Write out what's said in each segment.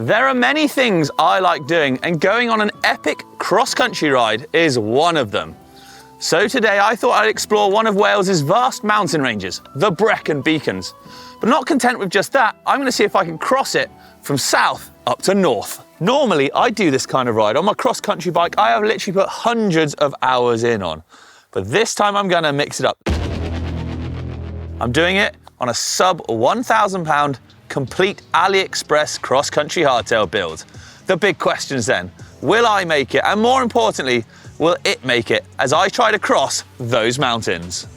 There are many things I like doing, and going on an epic cross-country ride is one of them. So today I thought I'd explore one of Wales's vast mountain ranges, the Brecon Beacons. But not content with just that, I'm going to see if I can cross it from south up to north. Normally I do this kind of ride on my cross-country bike. I have literally put hundreds of hours in on, but this time I'm going to mix it up. I'm doing it on a sub £1,000 complete AliExpress cross-country hardtail build. The big questions then, will I make it? And more importantly, will it make it as I try to cross those mountains?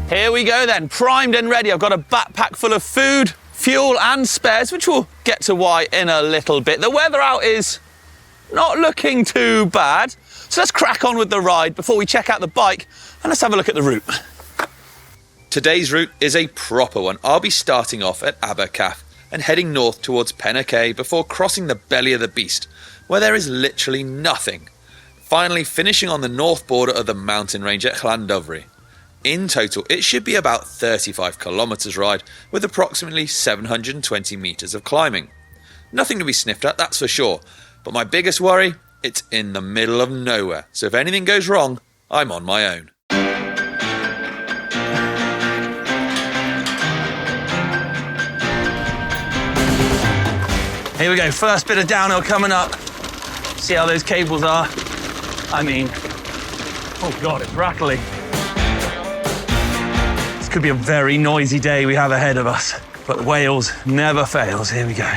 Here we go then, primed and ready. I've got a backpack full of food, fuel and spares, which we'll get to why in a little bit. The weather out is not looking too bad. So let's crack on with the ride before we check out the bike, and let's have a look at the route. Today's route is a proper one. I'll be starting off at Abercath and heading north towards Payne before crossing the belly of the beast, where there is literally nothing. Finally finishing on the north border of the mountain range at Llandofri. In total, it should be about 35 kilometres ride with approximately 720 metres of climbing. Nothing to be sniffed at, that's for sure. But my biggest worry, it's in the middle of nowhere. So if anything goes wrong, I'm on my own. Here we go, first bit of downhill coming up. See how those cables are? I mean, oh God, it's rattling. Could be a very noisy day we have ahead of us, but Wales never fails. Here we go.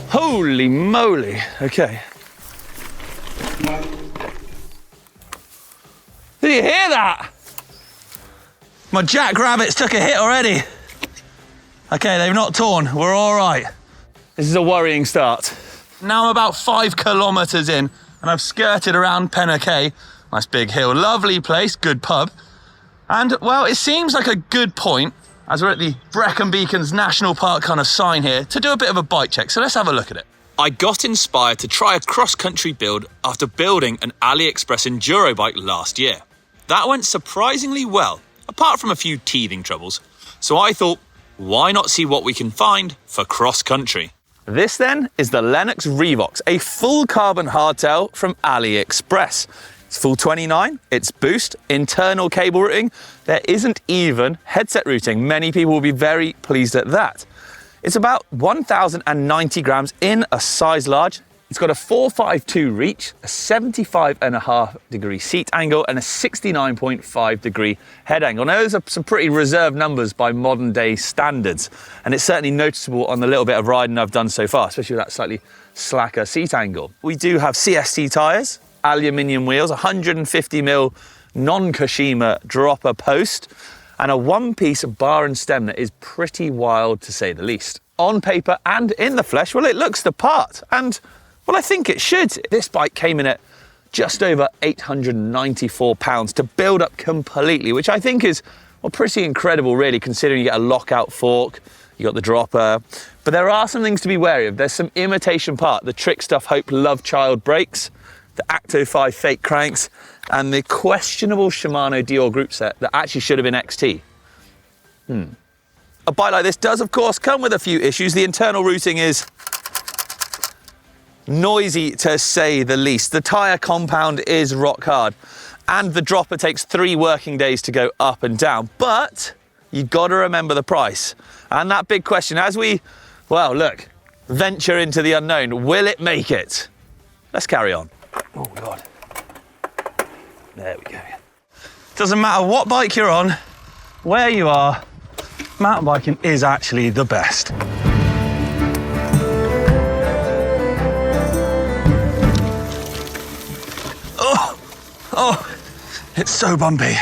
Holy moly. Okay. Did you hear that? My jackrabbits took a hit already. Okay, they've not torn. We're all right. This is a worrying start. Now I'm about 5 kilometres in, and I've skirted around Payne, nice big hill, lovely place, good pub. And well, it seems like a good point, as we're at the Brecon Beacons National Park kind of sign here, to do a bit of a bike check, so let's have a look at it. I got inspired to try a cross-country build after building an AliExpress Enduro bike last year. That went surprisingly well, apart from a few teething troubles. So I thought, why not see what we can find for cross-country? This then is the Lennox Revox, a full carbon hardtail from AliExpress. It's full 29, it's boost, internal cable routing. There isn't even headset routing. Many people will be very pleased at that. It's about 1,090 grams in a size large. It's got a 452 reach, a 75.5 degree seat angle and a 69.5 degree head angle. Now those are some pretty reserved numbers by modern day standards, and it's certainly noticeable on the little bit of riding I've done so far, especially with that slightly slacker seat angle. We do have CST tyres, aluminium wheels, 150mm non-Kashima dropper post, and a one-piece bar and stem that is pretty wild to say the least. On paper and in the flesh, well, it looks the part, and well, I think it should. This bike came in at just over £894 to build up completely, which I think is, well, pretty incredible really, considering you get a lockout fork, you got the dropper, but there are some things to be wary of. There's some imitation part, the Trick Stuff Hope Love Child brakes, the Acto 5 fake cranks, and the questionable Shimano Dior group set that actually should have been XT. A bike like this does, of course, come with a few issues. The internal routing is noisy to say the least. The tyre compound is rock hard, and the dropper takes 3 working days to go up and down, but you've got to remember the price. And that big question, as we, well, look, venture into the unknown, will it make it? Let's carry on. Oh God. There we go. Doesn't matter what bike you're on, where you are, mountain biking is actually the best. Oh, it's so bumpy.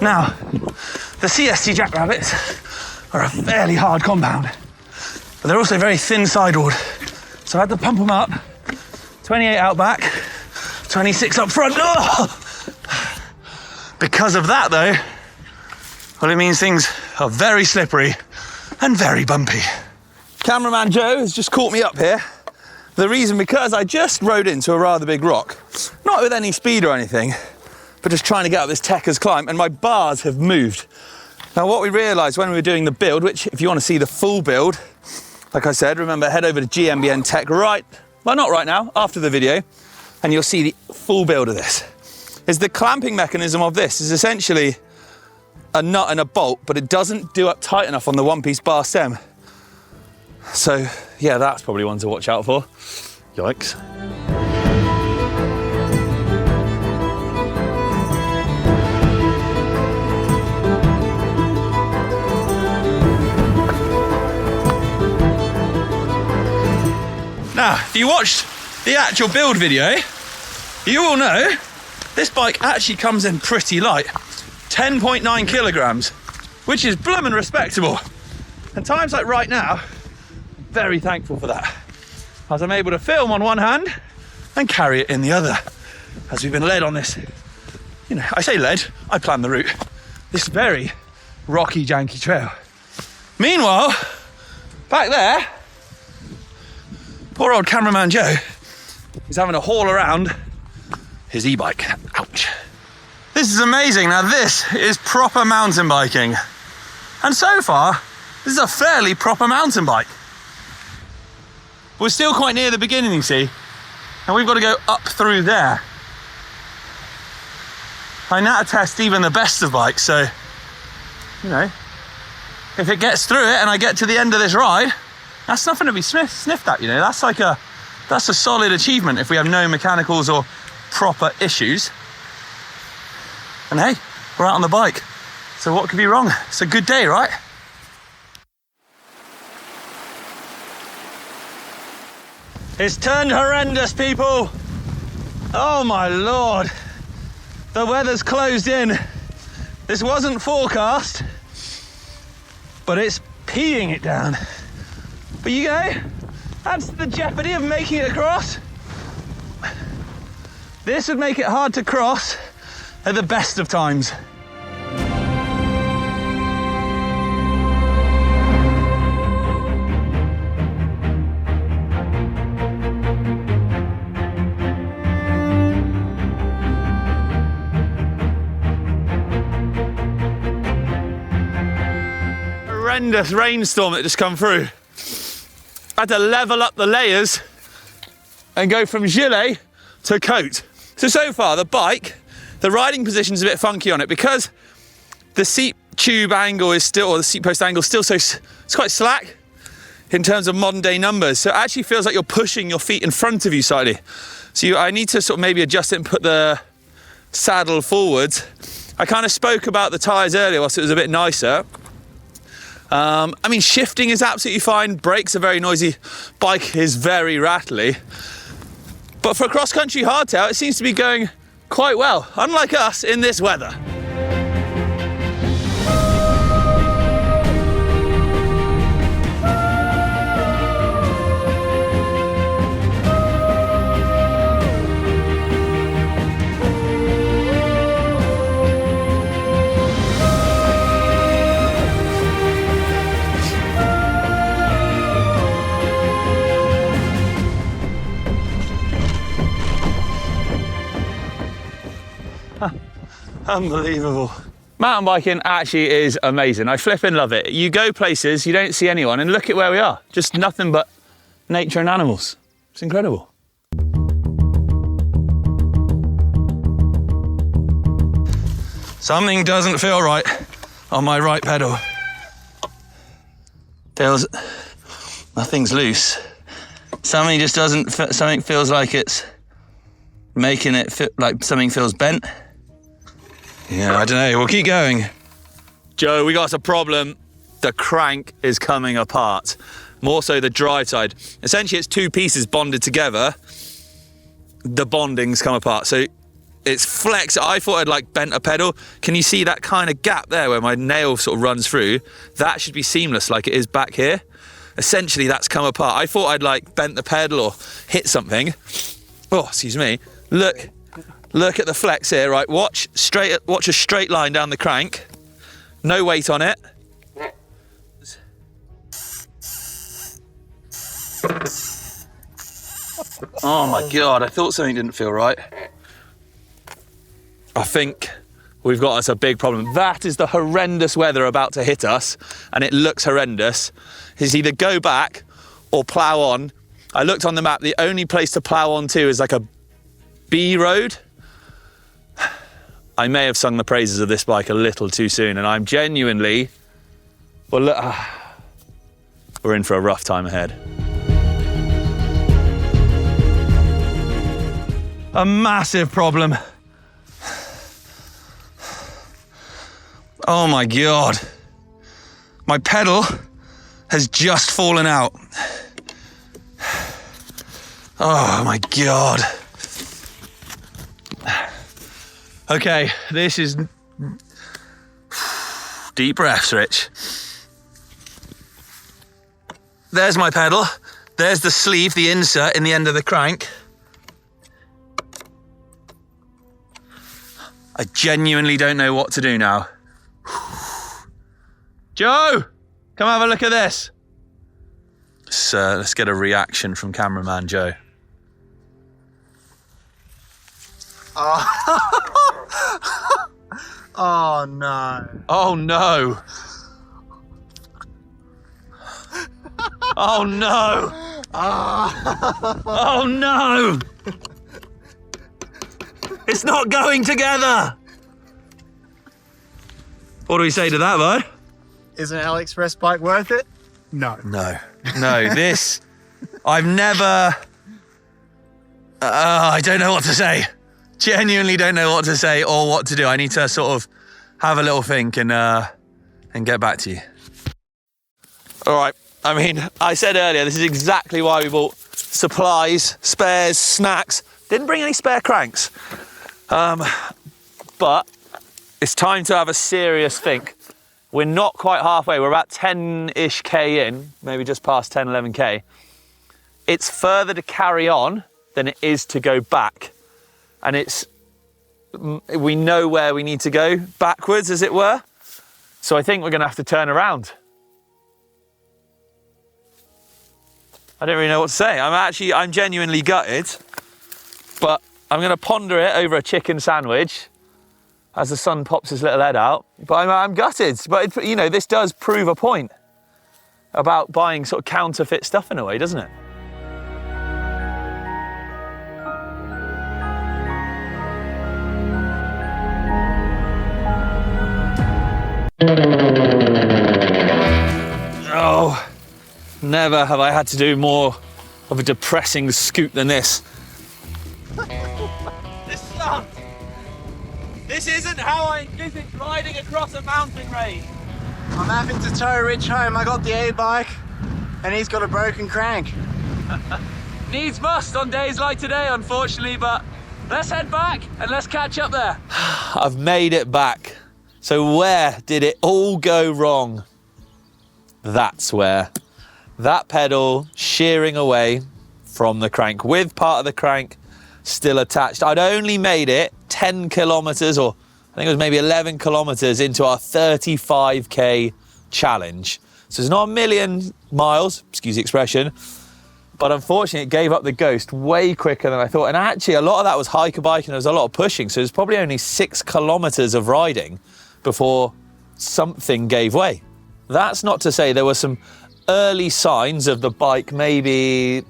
Now, the CST Jackrabbits are a fairly hard compound, but they're also very thin sidewalled. So I had to pump them up. 28 out back, 26 up front. Oh! Because of that though, well, it means things are very slippery and very bumpy. Cameraman Joe has just caught me up here. The reason, because I just rode into a rather big rock, not with any speed or anything, but just trying to get up this Techers climb, and my bars have moved. Now what we realised when we were doing the build, which if you want to see the full build, like I said, remember, head over to GMBN Tech well, not right now, after the video, and you'll see the full build of this. Is the clamping mechanism of this is essentially a nut and a bolt, but it doesn't do up tight enough on the one-piece bar stem. So yeah, that's probably one to watch out for. Yikes. Now, if you watched the actual build video, you will know this bike actually comes in pretty light. 10.9 kilograms, which is blooming respectable. And times like right now, very thankful for that, as I'm able to film on one hand and carry it in the other, as we've been led on this, you know, I say led, I planned the route, this very rocky, janky trail. Meanwhile, back there, poor old cameraman Joe is having a haul around his e-bike. Ouch. This is amazing. Now this is proper mountain biking. And so far, this is a fairly proper mountain bike. We're still quite near the beginning, you see, and we've got to go up through there. I now test even the best of bikes, so, you know, if it gets through it and I get to the end of this ride, that's nothing to be sniffed at, you know. That's a solid achievement if we have no mechanicals or proper issues. And hey, we're out on the bike, so what could be wrong? It's a good day, right? It's turned horrendous, people. Oh my Lord. The weather's closed in. This wasn't forecast, but it's peeing it down. But you know, that's the jeopardy of making it across. This would make it hard to cross at the best of times. Horrendous rainstorm that just come through. I had to level up the layers and go from gilet to coat. So far the bike, the riding position's a bit funky on it because the seat tube angle is still, or the seat post angle is still it's quite slack in terms of modern day numbers. So it actually feels like you're pushing your feet in front of you slightly. So I need to sort of maybe adjust it and put the saddle forwards. I kind of spoke about the tyres earlier whilst it was a bit nicer. I mean, shifting is absolutely fine. Brakes are very noisy. Bike is very rattly. But for a cross-country hardtail, it seems to be going quite well, unlike us in this weather. Unbelievable. Mountain biking actually is amazing. I flipping love it. You go places, you don't see anyone, and look at where we are. Just nothing but nature and animals. It's incredible. Something doesn't feel right on my right pedal. Nothing's loose. Something just doesn't, something feels like it's making it feel like something feels bent. Yeah, I don't know, we'll keep going. Joe, we got a problem. The crank is coming apart. More so the drive side. Essentially, it's two pieces bonded together. The bonding's come apart. So it's flex. I thought I'd like bent a pedal. Can you see that kind of gap there where my nail sort of runs through? That should be seamless like it is back here. Essentially, that's come apart. I thought I'd like bent the pedal or hit something. Oh, excuse me. Look at the flex here, right? Watch a straight line down the crank. No weight on it. Oh my God, I thought something didn't feel right. I think we've got us a big problem. That is the horrendous weather about to hit us, and it looks horrendous. It's either go back or plough on. I looked on the map, the only place to plough on to is like a B road. I may have sung the praises of this bike a little too soon, and I'm genuinely, well, look, we're in for a rough time ahead. A massive problem. Oh my God. My pedal has just fallen out. Oh my God. Okay, this is deep breaths, Rich. There's my pedal. There's the sleeve, the insert in the end of the crank. I genuinely don't know what to do now. Joe, come have a look at this. Let's get a reaction from cameraman Joe. Oh, oh no. Oh no. Oh no. Oh no. It's not going together. What do we say to that, bud? Is an AliExpress bike worth it? No. No, this, I've never, I don't know what to say. Genuinely don't know what to say or what to do. I need to sort of have a little think and get back to you. All right, I mean, I said earlier, this is exactly why we bought supplies, spares, snacks. Didn't bring any spare cranks. But it's time to have a serious think. We're not quite halfway. We're about 10-ish K in, maybe just past 10, 11K. It's further to carry on than it is to go back. And we know where we need to go backwards, as it were. So I think we're going to have to turn around. I don't really know what to say. I'm genuinely gutted, but I'm going to ponder it over a chicken sandwich as the sun pops his little head out. But I'm gutted. But, you know, this does prove a point about buying sort of counterfeit stuff in a way, doesn't it? Oh, never have I had to do more of a depressing scoot than this. This sucks. This isn't how I envisaged riding across a mountain range. I'm having to tow Rich home. I got the A-bike and he's got a broken crank. Needs must on days like today, unfortunately, but let's head back and let's catch up there. I've made it back. So where did it all go wrong? That's where. That pedal shearing away from the crank with part of the crank still attached. I'd only made it 10 kilometers, or I think it was maybe 11 kilometers into our 35K challenge. So it's not a million miles, excuse the expression, but unfortunately it gave up the ghost way quicker than I thought. And actually a lot of that was hiker bike and there was a lot of pushing. So it was probably only 6 kilometers of riding before something gave way. That's not to say there were some early signs of the bike maybe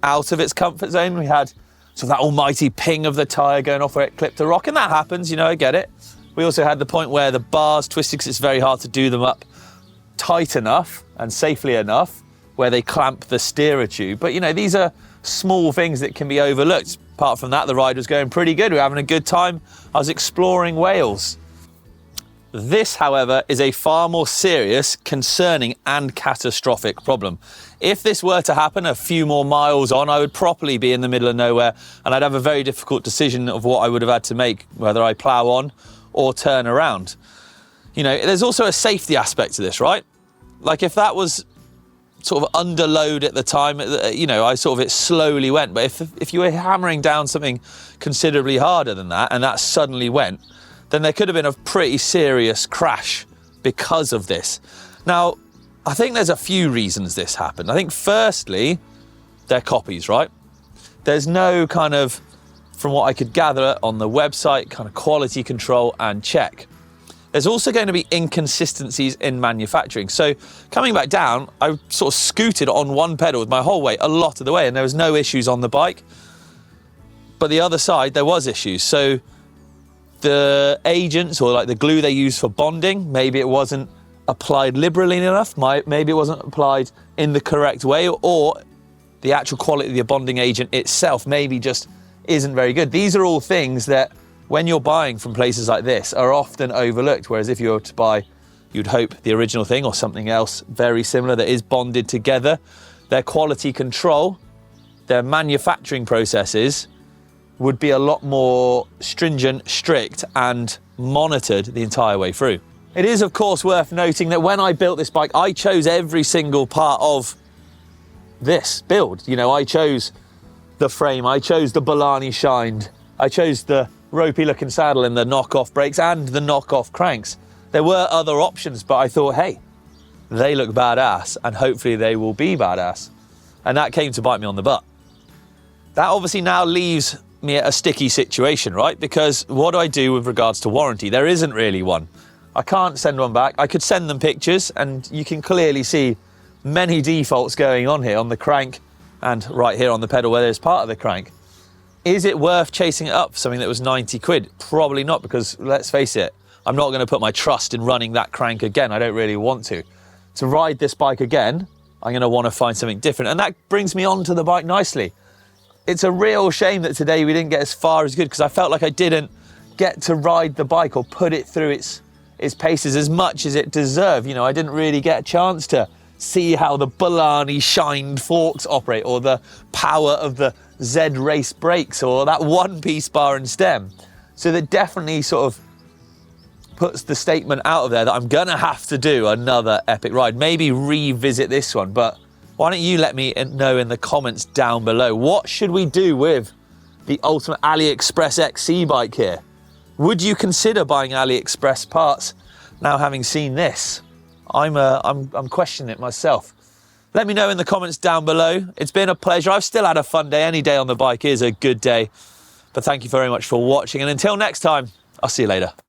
out of its comfort zone. We had sort of that almighty ping of the tyre going off where it clipped a rock, and that happens, you know, I get it. We also had the point where the bars twisted because it's very hard to do them up tight enough and safely enough where they clamp the steerer tube. But, you know, these are small things that can be overlooked. Apart from that, the ride was going pretty good. We were having a good time. I was exploring Wales. This, however, is a far more serious, concerning and catastrophic problem. If this were to happen a few more miles on, I would properly be in the middle of nowhere and I'd have a very difficult decision of what I would have had to make, whether I plough on or turn around. You know, there's also a safety aspect to this, right? Like if that was sort of under load at the time, you know, it slowly went. But if you were hammering down something considerably harder than that and that suddenly went, then there could have been a pretty serious crash because of this. Now, I think there's a few reasons this happened. I think firstly, they're copies, right? There's no kind of, from what I could gather on the website, kind of quality control and check. There's also going to be inconsistencies in manufacturing. So coming back down, I sort of scooted on one pedal with my whole weight a lot of the way and there was no issues on the bike. But the other side, there was issues. So the agents or like the glue they use for bonding, maybe it wasn't applied liberally enough, maybe it wasn't applied in the correct way, or the actual quality of the bonding agent itself maybe just isn't very good. These are all things that when you're buying from places like this are often overlooked, whereas if you were to buy, you'd hope the original thing or something else very similar that is bonded together, their quality control, their manufacturing processes would be a lot more stringent, strict, and monitored the entire way through. It is, of course, worth noting that when I built this bike, I chose every single part of this build. You know, I chose the frame, I chose the Balani shined, I chose the ropey looking saddle and the knockoff brakes and the knockoff cranks. There were other options, but I thought, hey, they look badass and hopefully they will be badass. And that came to bite me on the butt. That obviously now leaves me at a sticky situation, right? Because what do I do with regards to warranty? There isn't really one. I can't send one back. I could send them pictures and you can clearly see many defaults going on here on the crank and right here on the pedal where there's part of the crank. Is it worth chasing it up for something that was 90 quid? Probably not, because let's face it, I'm not going to put my trust in running that crank again. I don't really want to. To ride this bike again, I'm going to want to find something different. And that brings me onto the bike nicely. It's a real shame that today we didn't get as far as good, because I felt like I didn't get to ride the bike or put it through its paces as much as it deserved. You know, I didn't really get a chance to see how the Balani shined forks operate, or the power of the Z race brakes, or that one-piece bar and stem. So that definitely sort of puts the statement out of there that I'm gonna have to do another epic ride, maybe revisit this one. But why don't you let me know in the comments down below, what should we do with the ultimate AliExpress XC bike here? Would you consider buying AliExpress parts now having seen this? I'm questioning it myself. Let me know in the comments down below. It's been a pleasure. I've still had a fun day. Any day on the bike is a good day. But thank you very much for watching. And until next time, I'll see you later.